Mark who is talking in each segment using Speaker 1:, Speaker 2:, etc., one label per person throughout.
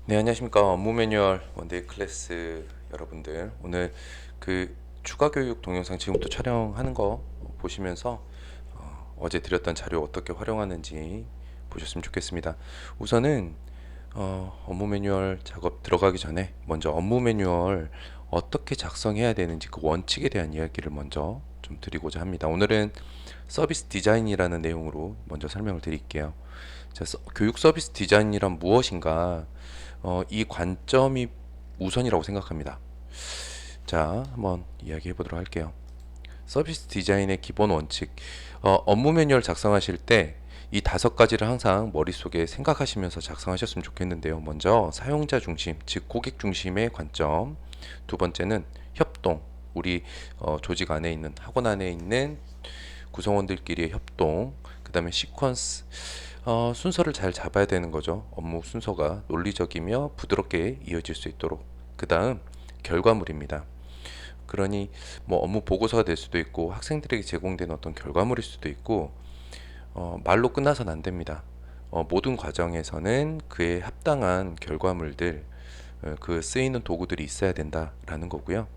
Speaker 1: 네, 안녕하십니까. 업무 매뉴얼 원데이 클래스 여러분들. 오늘 그 추가 교육 동영상 지금부터 촬영하는 거 보시면서 어제 드렸던 자료 어떻게 활용하는지 보셨으면 좋겠습니다. 우선은 업무 매뉴얼 작업 들어가기 전에 먼저 업무 매뉴얼 어떻게 작성해야 되는지 그 원칙에 대한 이야기를 먼저 좀 드리고자 합니다. 오늘은 서비스 디자인이라는 내용으로 먼저 설명을 드릴게요. 자, 교육 서비스 디자인이란 무엇인가? 이 관점이 우선이라고 생각합니다. 자, 한번 이야기해 보도록 할게요. 서비스 디자인의 기본 원칙. 업무 매뉴얼 작성하실 때 이 다섯 가지를 항상 머릿속에 생각하시면서 작성하셨으면 좋겠는데요. 먼저 사용자 중심, 즉 고객 중심의 관점. 두 번째는 협동. 우리 조직 안에 있는 학원 안에 있는 구성원들끼리의 협동. 그다음에 시퀀스. 순서를 잘 잡아야 되는 거죠. 업무 순서가 논리적이며 부드럽게 이어질 수 있도록. 그 다음 결과물입니다. 그러니 뭐 업무 보고서가 될 수도 있고 학생들에게 제공된 어떤 결과물일 수도 있고 말로 끝나서는 안 됩니다. 모든 과정에서는 그에 합당한 결과물들, 그 쓰이는 도구들이 있어야 된다라는 거고요.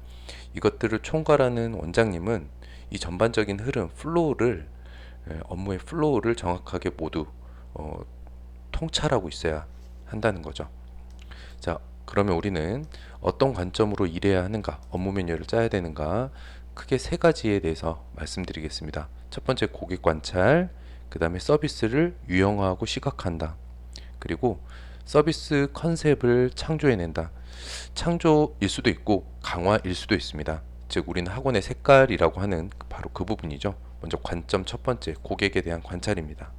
Speaker 1: 이것들을 총괄하는 원장님은 이 전반적인 흐름, 플로우를 업무의 플로우를 정확하게 모두 어, 통찰하고 있어야 한다는 거죠. 자, 그러면 우리는 어떤 관점으로 일해야 하는가, 업무 매뉴얼을 짜야 되는가, 크게 세 가지에 대해서 말씀드리겠습니다. 첫 번째 고객 관찰, 그 다음에 서비스를 유형화하고 시각화한다. 그리고 서비스 컨셉을 창조해낸다. 창조일 수도 있고 강화일 수도 있습니다. 즉 우리는 학원의 색깔이라고 하는 바로 그 부분이죠. 먼저 관점 첫 번째, 고객에 대한 관찰입니다.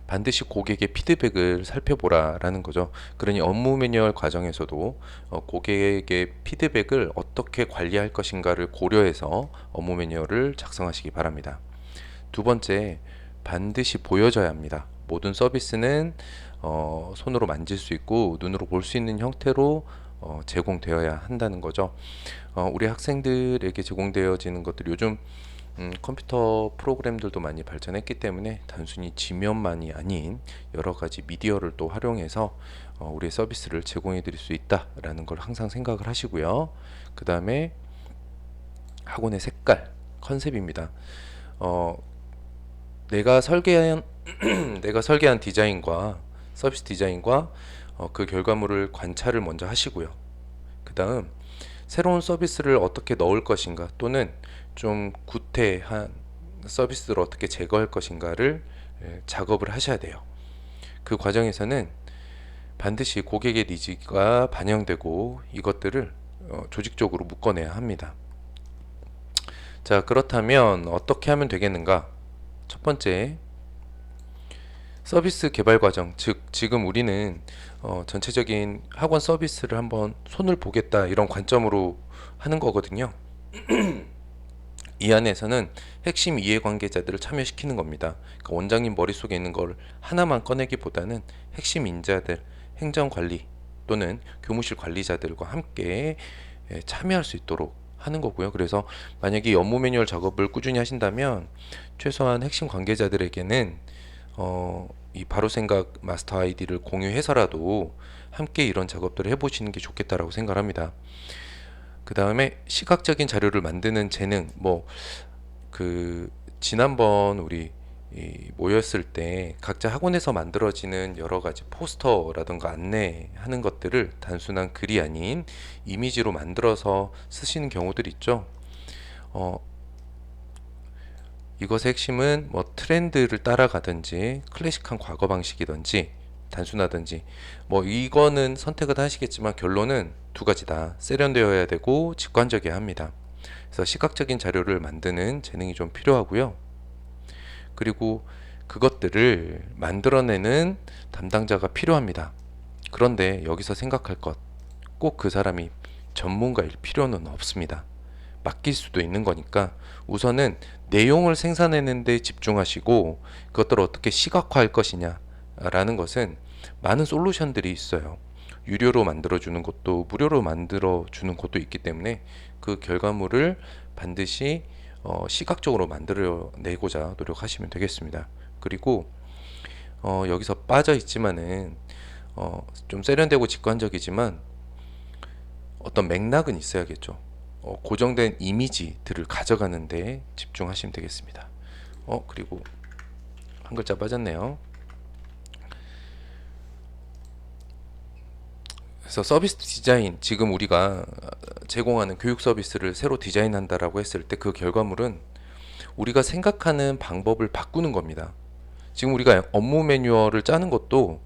Speaker 1: 반드시 고객의 피드백을 살펴보라라는 거죠. 그러니 업무 매뉴얼 과정에서도 고객의 피드백을 어떻게 관리할 것인가를 고려해서 업무 매뉴얼을 작성하시기 바랍니다. 두 번째, 반드시 보여져야 합니다. 모든 서비스는 손으로 만질 수 있고 눈으로 볼 수 있는 형태로 제공되어야 한다는 거죠. 우리 학생들에게 제공되어지는 것들 요즘 컴퓨터 프로그램들도 많이 발전했기 때문에 단순히 지면만이 아닌 여러 가지 미디어를 또 활용해서 우리의 서비스를 제공해 드릴 수 있다라는 걸 항상 생각을 하시고요. 그 다음에 학원의 색깔, 컨셉입니다. 어, 내가 설계한 내가 설계한 디자인과 서비스 디자인과 그 결과물을 관찰을 먼저 하시고요. 그 다음 새로운 서비스를 어떻게 넣을 것인가 또는 좀 구태한 서비스를 어떻게 제거할 것인가를 작업을 하셔야 돼요. 그 과정에서는 반드시 고객의 니즈가 반영되고 이것들을 조직적으로 묶어내야 합니다. 자, 그렇다면 어떻게 하면 되겠는가? 첫 번째, 서비스 개발 과정, 즉 지금 우리는 전체적인 학원 서비스를 한번 손을 보겠다 이런 관점으로 하는 거거든요. 이 안에서는 핵심 이해관계자들을 참여시키는 겁니다. 그러니까 원장님 머릿속에 있는 걸 하나만 꺼내기보다는 핵심 인자들, 행정관리 또는 교무실 관리자들과 함께 참여할 수 있도록 하는 거고요. 그래서 만약에 업무 매뉴얼 작업을 꾸준히 하신다면 최소한 핵심 관계자들에게는 이 바로 생각 마스터 아이디를 공유해서라도 함께 이런 작업들을 해보시는 게 좋겠다라고 생각합니다. 그 다음에 시각적인 자료를 만드는 재능, 뭐 그 지난번 우리 모였을 때 각자 학원에서 만들어지는 여러 가지 포스터라든가 안내하는 것들을 단순한 글이 아닌 이미지로 만들어서 쓰시는 경우들 있죠. 어, 이것의 핵심은 뭐 트렌드를 따라가든지 클래식한 과거 방식이든지 단순하든지 뭐 이거는 선택을 하시겠지만 결론은 두 가지다. 세련되어야 되고 직관적이어야 합니다. 그래서 시각적인 자료를 만드는 재능이 좀 필요하고요. 그리고 그것들을 만들어내는 담당자가 필요합니다. 그런데 여기서 생각할 것, 꼭 그 사람이 전문가일 필요는 없습니다. 맡길 수도 있는 거니까 우선은 내용을 생산하는 데 집중하시고 그것들을 어떻게 시각화할 것이냐라는 것은 많은 솔루션들이 있어요. 유료로 만들어주는 것도 무료로 만들어주는 것도 있기 때문에 그 결과물을 반드시 시각적으로 만들어내고자 노력하시면 되겠습니다. 그리고 여기서 빠져 있지만은 좀 세련되고 직관적이지만 어떤 맥락은 있어야겠죠. 고정된 이미지들을 가져가는 데 집중하시면 되겠습니다. 그리고 한 글자 빠졌네요. 그래서 서비스 디자인, 지금 우리가 제공하는 교육 서비스를 새로 디자인한다라고 했을 때 그 결과물은 우리가 생각하는 방법을 바꾸는 겁니다. 지금 우리가 업무 매뉴얼을 짜는 것도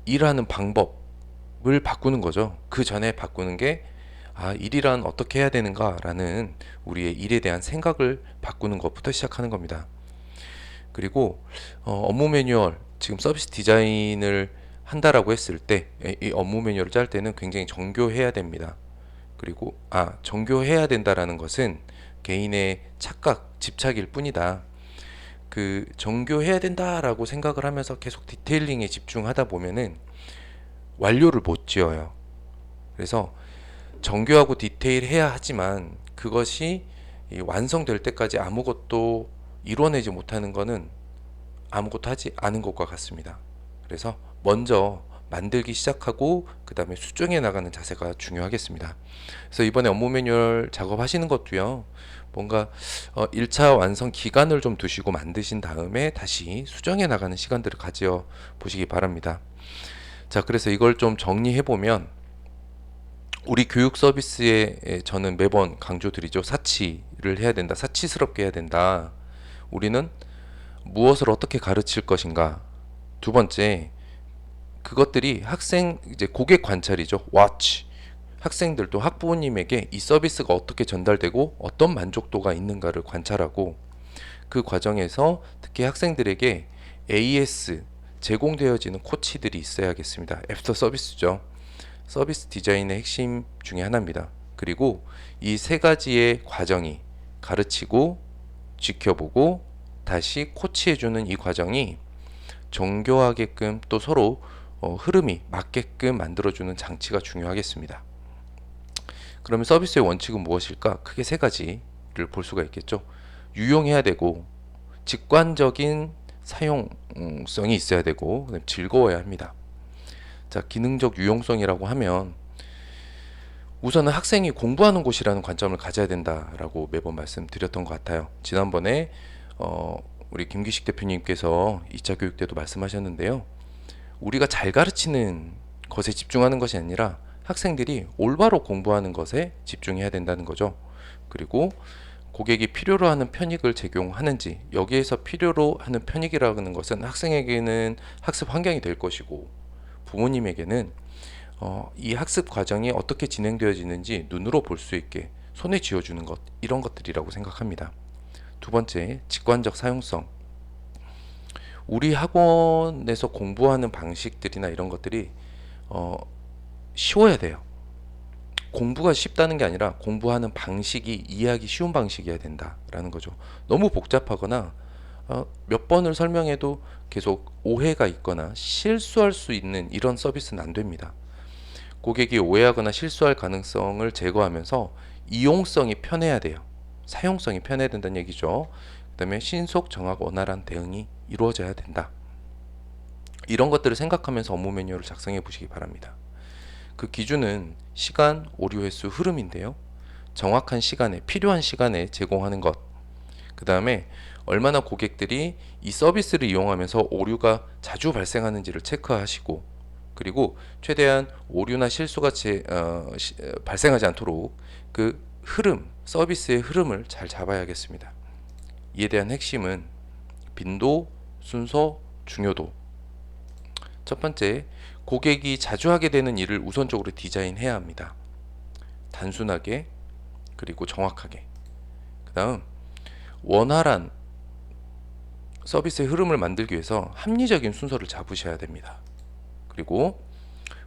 Speaker 1: 일하는 방법을 바꾸는 거죠. 그 전에 바꾸는 게 일이란 어떻게 해야 되는가라는 우리의 일에 대한 생각을 바꾸는 것부터 시작하는 겁니다. 그리고 업무 매뉴얼, 지금 서비스 디자인을 한다라고 했을 때 이 업무 매뉴얼을 짤 때는 굉장히 정교해야 됩니다. 그리고 정교해야 된다라는 것은 개인의 착각, 집착일 뿐이다. 그 정교해야 된다라고 생각을 하면서 계속 디테일링에 집중하다 보면은 완료를 못 지어요. 그래서 정교하고 디테일해야 하지만 그것이 완성될 때까지 아무것도 이뤄내지 못하는 것은 아무것도 하지 않은 것과 같습니다. 그래서 먼저 만들기 시작하고 그 다음에 수정해 나가는 자세가 중요하겠습니다. 그래서 이번에 업무 매뉴얼 작업하시는 것도요, 뭔가 1차 완성 기간을 좀 두시고 만드신 다음에 다시 수정해 나가는 시간들을 가져 보시기 바랍니다. 자, 그래서 이걸 좀 정리해 보면 우리 교육 서비스에 저는 매번 강조드리죠. 사치를 해야 된다. 사치스럽게 해야 된다. 우리는 무엇을 어떻게 가르칠 것인가. 두 번째, 그것들이 학생 이제 고객 관찰이죠. watch. 학생들도 학부모님에게 이 서비스가 어떻게 전달되고 어떤 만족도가 있는가를 관찰하고, 그 과정에서 특히 학생들에게 AS 제공되어지는 코치들이 있어야겠습니다. 애프터 서비스죠. 서비스 디자인의 핵심 중에 하나입니다. 그리고 이 세 가지의 과정이 가르치고 지켜보고 다시 코치해주는 이 과정이 정교하게끔 또 서로 흐름이 맞게끔 만들어주는 장치가 중요하겠습니다. 그러면 서비스의 원칙은 무엇일까? 크게 세 가지를 볼 수가 있겠죠. 유용해야 되고, 직관적인 사용성이 있어야 되고, 즐거워야 합니다. 자, 기능적 유용성이라고 하면 우선은 학생이 공부하는 곳이라는 관점을 가져야 된다라고 매번 말씀드렸던 것 같아요. 지난번에 우리 김기식 대표님께서 2차 교육 때도 말씀하셨는데요. 우리가 잘 가르치는 것에 집중하는 것이 아니라 학생들이 올바로 공부하는 것에 집중해야 된다는 거죠. 그리고 고객이 필요로 하는 편익을 제공하는지, 여기에서 필요로 하는 편익이라는 것은 학생에게는 학습 환경이 될 것이고, 부모님에게는 이 학습 과정이 어떻게 진행되어지는지 눈으로 볼 수 있게 손에 쥐어주는 것, 이런 것들이라고 생각합니다. 두 번째, 직관적 사용성. 우리 학원에서 공부하는 방식들이나 이런 것들이 쉬워야 돼요. 공부가 쉽다는 게 아니라 공부하는 방식이 이해하기 쉬운 방식이어야 된다라는 거죠. 너무 복잡하거나 몇 번을 설명해도 계속 오해가 있거나 실수할 수 있는 이런 서비스는 안 됩니다. 고객이 오해하거나 실수할 가능성을 제거하면서 이용성이 편해야 돼요. 사용성이 편해야 된다는 얘기죠. 그 다음에 신속, 정확, 원활한 대응이 이루어져야 된다. 이런 것들을 생각하면서 업무 매뉴얼을 작성해 보시기 바랍니다. 그 기준은 시간, 오류 횟수, 흐름인데요. 정확한 시간에, 필요한 시간에 제공하는 것. 그 다음에 얼마나 고객들이 이 서비스를 이용하면서 오류가 자주 발생하는지를 체크하시고, 그리고 최대한 오류나 실수가 발생하지 않도록 그 흐름, 서비스의 흐름을 잘 잡아야겠습니다. 이에 대한 핵심은 빈도, 순서, 중요도. 첫 번째, 고객이 자주 하게 되는 일을 우선적으로 디자인해야 합니다. 단순하게, 그리고 정확하게. 그 다음, 원활한 서비스의 흐름을 만들기 위해서 합리적인 순서를 잡으셔야 됩니다. 그리고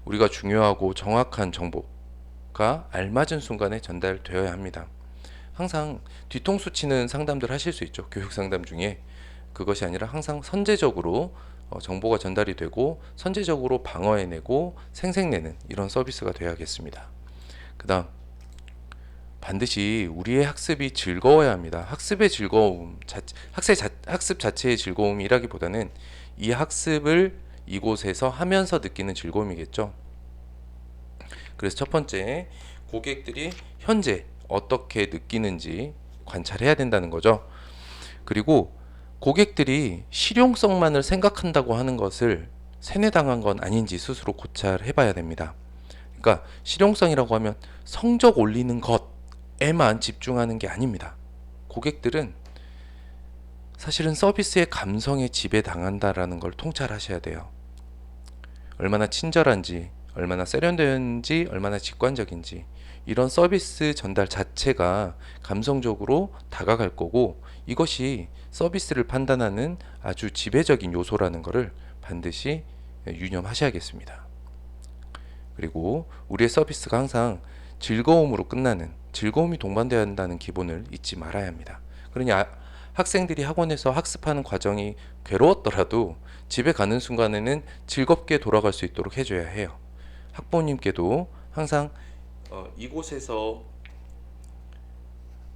Speaker 1: 우리가 중요하고 정확한 정보가 알맞은 순간에 전달되어야 합니다. 항상 뒤통수 치는 상담들 하실 수 있죠. 교육 상담 중에. 그것이 아니라 항상 선제적으로 정보가 전달이 되고 선제적으로 방어해내고 생색내는 이런 서비스가 되어야겠습니다. 그 다음, 반드시 우리의 학습이 즐거워야 합니다. 학습의 즐거움, 학습 자체의 즐거움이라기보다는 이 학습을 이곳에서 하면서 느끼는 즐거움이겠죠. 그래서 첫 번째, 고객들이 현재 어떻게 느끼는지 관찰해야 된다는 거죠. 그리고 고객들이 실용성만을 생각한다고 하는 것을 세뇌당한 건 아닌지 스스로 고찰해 봐야 됩니다. 그러니까 실용성이라고 하면 성적 올리는 것에만 집중하는 게 아닙니다. 고객들은 사실은 서비스의 감성에 지배당한다라는 걸 통찰하셔야 돼요. 얼마나 친절한지, 얼마나 세련된지, 얼마나 직관적인지, 이런 서비스 전달 자체가 감성적으로 다가갈 거고, 이것이 서비스를 판단하는 아주 지배적인 요소라는 것을 반드시 유념하셔야겠습니다. 그리고 우리의 서비스가 항상 즐거움으로 끝나는, 즐거움이 동반되어야 한다는 기본을 잊지 말아야 합니다. 그러니 학생들이 학원에서 학습하는 과정이 괴로웠더라도 집에 가는 순간에는 즐겁게 돌아갈 수 있도록 해줘야 해요. 학부모님께도 항상 이곳에서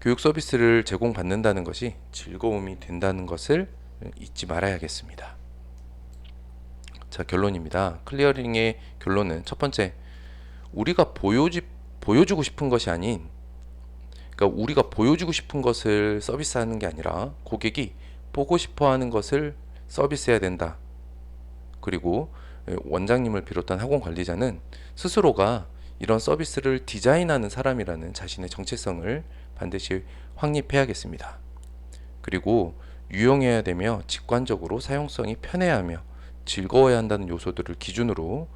Speaker 1: 교육 서비스를 제공받는다는 것이 즐거움이 된다는 것을 잊지 말아야겠습니다. 자, 결론입니다. 클리어링의 결론은 첫 번째, 우리가 보여주고 싶은 것이 아닌, 그러니까 우리가 보여주고 싶은 것을 서비스하는 게 아니라 고객이 보고 싶어하는 것을 서비스해야 된다. 그리고 원장님을 비롯한 학원 관리자는 스스로가 이런 서비스를 디자인하는 사람이라는 자신의 정체성을 반드시 확립해야겠습니다. 그리고 유용해야 되며 직관적으로 사용성이 편해야 하며 즐거워야 한다는 요소들을 기준으로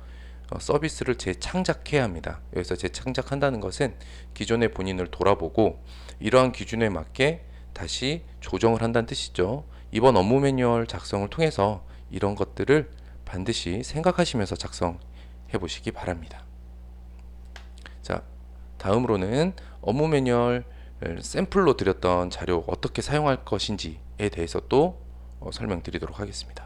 Speaker 1: 서비스를 재창작해야 합니다. 여기서 재창작한다는 것은 기존의 본인을 돌아보고 이러한 기준에 맞게 다시 조정을 한다는 뜻이죠. 이번 업무 매뉴얼 작성을 통해서 이런 것들을 반드시 생각하시면서 작성해 보시기 바랍니다. 자, 다음으로는 업무 매뉴얼 샘플로 드렸던 자료 어떻게 사용할 것인지에 대해서 또 설명드리도록 하겠습니다.